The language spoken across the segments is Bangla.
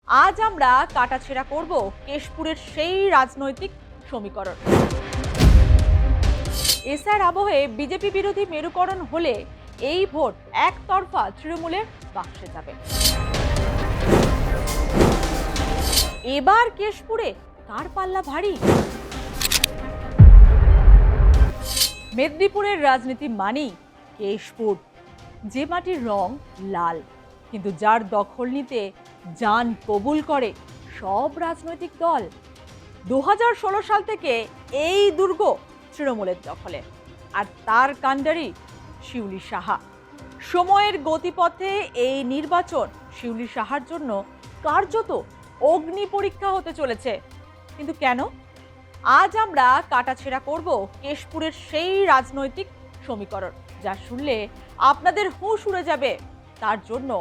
আজ আমরা কাটাছেঁড়া করব কেশপুরের সেই রাজনৈতিক সমীকরণ। এসআর আবহে বিজেপি বিরোধী মেরুকরণ হলে এই ভোট একতরফা তৃণমূলের বাক্সে যাবে। এবার কেশপুরে কার পাল্লা ভারী? মেদিনীপুরের রাজনীতি মানেই কেশপুর, যে মাটির রং লাল, কিন্তু যার দখল নিতে জান কবুল করে সব রাজনৈতিক দল। 2016 সাল থেকে এই দুর্গ তৃণমূলের দখলে, আর তার কাণ্ডারি শিউলি সাহা। সময়ের গতিপথে এই নির্বাচন শিউলি সাহার জন্য কার্যত অগ্নি পরীক্ষা হতে চলেছে। কিন্তু কেন? আজ আমরা কাটাছেঁড়া করব কেশপুরের সেই রাজনৈতিক সমীকরণ, যা শুনলে আপনাদের হুঁশ উড়ে যাবে। তার জন্য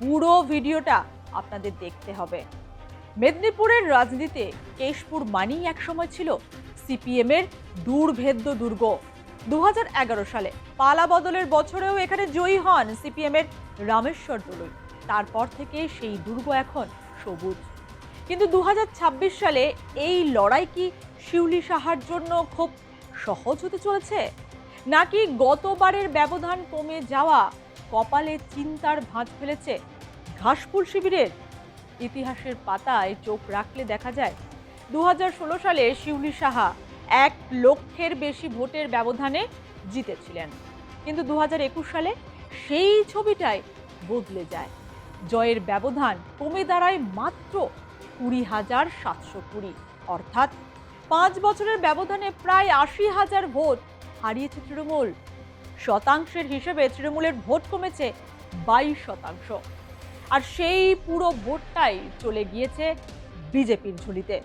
পুরো ভিডিওটা আপনাদের দেখতে হবে। মেদিনীপুরের রাজনীতিতে কেশপুর মানেই একসময় ছিল সিপিএম এর দুর্ভেদ্য দুর্গ। 2011 সালে পালা বদলের বছরেও এখানে জয়ী হন সিপিএম এর রামেশ্বর দলুই। তারপর থেকে সেই দুর্গ এখন সবুজ। কিন্তু 2026 সালে এই লড়াই কি শিউলি সাহার জন্য খুব সহজ হতে চলেছে, নাকি গতবারের ব্যবধান কমে যাওয়া কপালে চিন্তার ভাঁজ ফেলেছে ঘাসফুল শিবিরের? ইতিহাসের পাতায় চোখ রাখলে দেখা যায় 2016 সালে শিউলি সাহা 1 লক্ষের বেশি ভোটের ব্যবধানে জিতেছিলেন। কিন্তু 2021 সালে সেই ছবিটাই বদলে যায়। জয়ের ব্যবধান কমে দাঁড়ায় মাত্র 20,720, অর্থাৎ 5 বছরের ব্যবধানে প্রায় 80,000 ভোট হারিয়েছে তৃণমূল। শতাংশের হিসেবে তৃণমূলের ভোট কমেছে 22%, আর সেই পুরো ভোটটাই চলে গিয়েছে বিজেপির ঝুলিতে।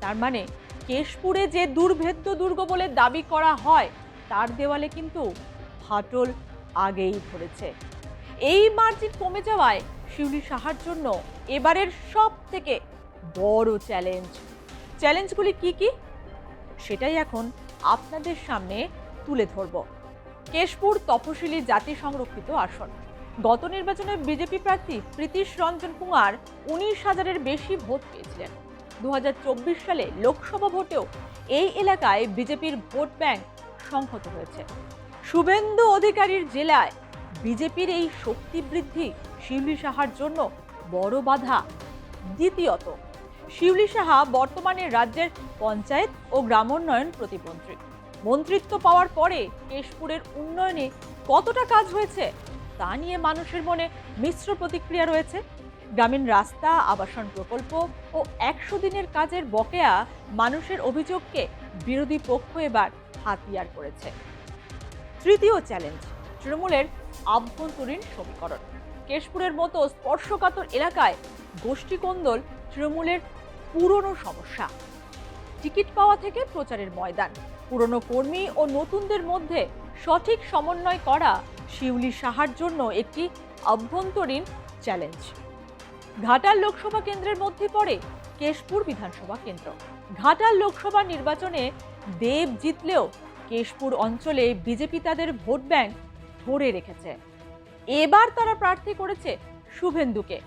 তার মানে কেশপুরে যে দুর্ভেদ্য দুর্গ বলে দাবি করা হয়, তার দেওয়ালে কিন্তু ফাটল আগেই ধরেছে। এই মার্জিন কমে যাওয়ায় শিউলি সাহার জন্য এবারের সব থেকে বড় চ্যালেঞ্জগুলি কি কি, সেটাই এখন আপনাদের সামনে তুলে ধরব। কেশপুর তপশিলি জাতি সংরক্ষিত আসন। গত নির্বাচনে বিজেপি প্রার্থী প্রীতিশ রঞ্জন কুমার 19,000-এর বেশি ভোট পেয়েছিলেন। 2024 সালে লোকসভা ভোটেও এই এলাকায় বিজেপির ভোট ব্যাংক সংহত হয়েছে। শুভেন্দু অধিকারীর জেলায় বিজেপির এই শক্তি বৃদ্ধি শিউলি সাহার জন্য বড় বাধা। দ্বিতীয়ত, শিউলি সাহা বর্তমানে রাজ্যের পঞ্চায়েত ও গ্রামোন্নয়ন প্রতিমন্ত্রী। মন্ত্রিত্ব পাওয়ার পরে কেশপুরের উন্নয়নে কতটা কাজ হয়েছে তা নিয়ে মানুষের মনে মিশ্র প্রতিক্রিয়া রয়েছে। গ্রামীণ রাস্তা, আবাসন প্রকল্প ও 100 দিনের কাজের বকেয়া মানুষের অভিযোগকে বিরোধী পক্ষ এবার হাতিয়ার করেছে। তৃতীয় চ্যালেঞ্জ, তৃণমূলের আভ্যন্তরীণ সমীকরণ। কেশপুরের মতো স্পর্শকাতর এলাকায় গোষ্ঠীকোন্দল তৃণমূলের পুরনো সমস্যা। টিকিট পাওয়া থেকে প্রচারের ময়দান, পুরনো কর্মী ও নতুনদের মধ্যে সঠিক সমন্বয় করা শিউলি সাহার জন্য একটি আভ্যন্তরীণ চ্যালেঞ্জ। ঘাটাল লোকসভা কেন্দ্রের মধ্যে পড়ে কেশপুর বিধানসভা কেন্দ্র। ঘাটাল লোকসভা নির্বাচনে দেব জিতলেও কেশপুর অঞ্চলে বিজেপি তাদের ভোট ব্যাংক ধরে রেখেছে। এবার তারা প্রার্থী করেছে শুভেন্দুকে।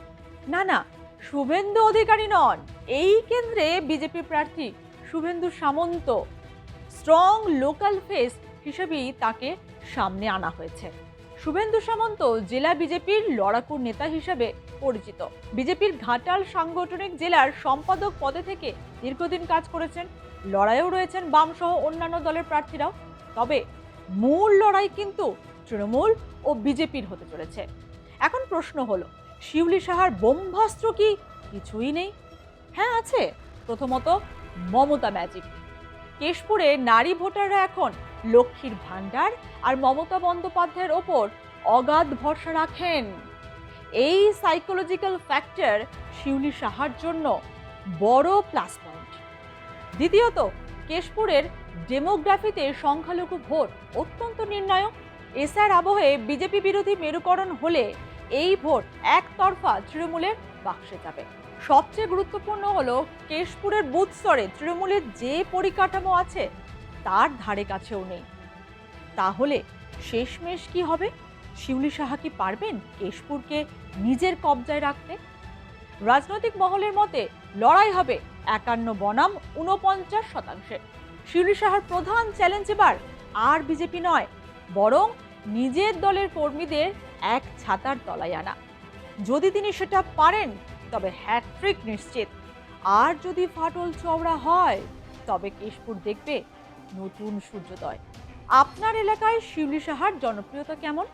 না, শুভেন্দু অধিকারী নন, এই কেন্দ্রে বিজেপি প্রার্থী শুভেন্দু সামন্ত। স্ট্রং লোকাল ফেস হিসেবেই তাকে সামনে আনা হয়েছে। শুভেন্দু সামন্ত জেলা বিজেপির লড়াকু নেতা হিসেবে পরিচিত। বিজেপির ঘাটাল সাংগঠনিক জেলার সম্পাদক পদে থেকে দীর্ঘদিন কাজ করেছেন। লড়াইও রয়েছেন বাম সহ অন্যান্য দলের প্রার্থীরাও। তবে মূল লড়াই কিন্তু তৃণমূল ও বিজেপির হতে চলেছে। এখন প্রশ্ন হলো, শিউলি সাহার ব্রহ্মাস্ত্র কি কিছুই নেই? হ্যাঁ আছে। প্রথমত, মমতা ম্যাজিক। কেশপুরে নারী ভোটাররা এখন লক্ষ্মীর ভান্ডার আর মমতা বন্দ্যোপাধ্যায়ের ওপর অগাধ ভরসা রাখেন। এই সাইকোলজিক্যাল ফ্যাক্টর শিউলি সাহার জন্য বড় প্লাস পয়েন্ট। দ্বিতীয়ত, কেশপুরের ডেমোগ্রাফিতে সংখ্যালঘু ভোট অত্যন্ত নির্ণায়ক। এসআর আবহে বিজেপি বিরোধী মেরুকরণ হলে এই ভোট একতরফা তৃণমূলের বাক্সে যাবে। সবচেয়ে গুরুত্বপূর্ণ হলো, কেশপুরের বুথ স্তরে তৃণমূলের যে পরিকাঠামো আছে তার ধারে কাছেও নেই। তাহলে শেষমেশ কি হবে? শিউলি সাহা কি পারবেন কেশপুরকে নিজের কবজায় রাখতে? রাজনৈতিক মহলের মতে লড়াই হবে 51 বনাম 49%। শিউলি সাহার প্রধান চ্যালেঞ্জ এবার আর বিজেপি নয়, বরং নিজের দলের কর্মীদের এক ছাতার তলায় আনা। যদি তিনি সেটা পারেন তবে হ্যাট্রিক নিশ্চিত, আর যদি ফাটল চওড়া হয় তবে কেশপুর দেখবে নতুন সূর্যোদয়। আপনার এলাকায় শিউলি সাহার জনপ্রিয়তা কেমন?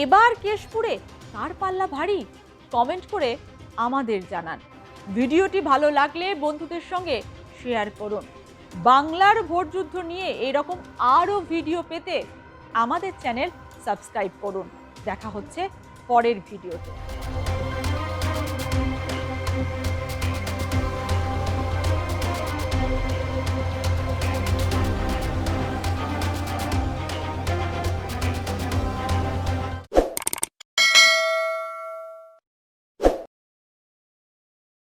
এবার কেশপুরে কার পাল্লা ভারী? কমেন্ট করে আমাদের জানান। ভিডিওটি ভালো লাগলে বন্ধুদের সঙ্গে শেয়ার করুন। বাংলার ভোটযুদ্ধ নিয়ে এরকম আরও ভিডিও পেতে আমাদের চ্যানেল সাবস্ক্রাইব করুন। দেখা হচ্ছে পরের ভিডিওতে।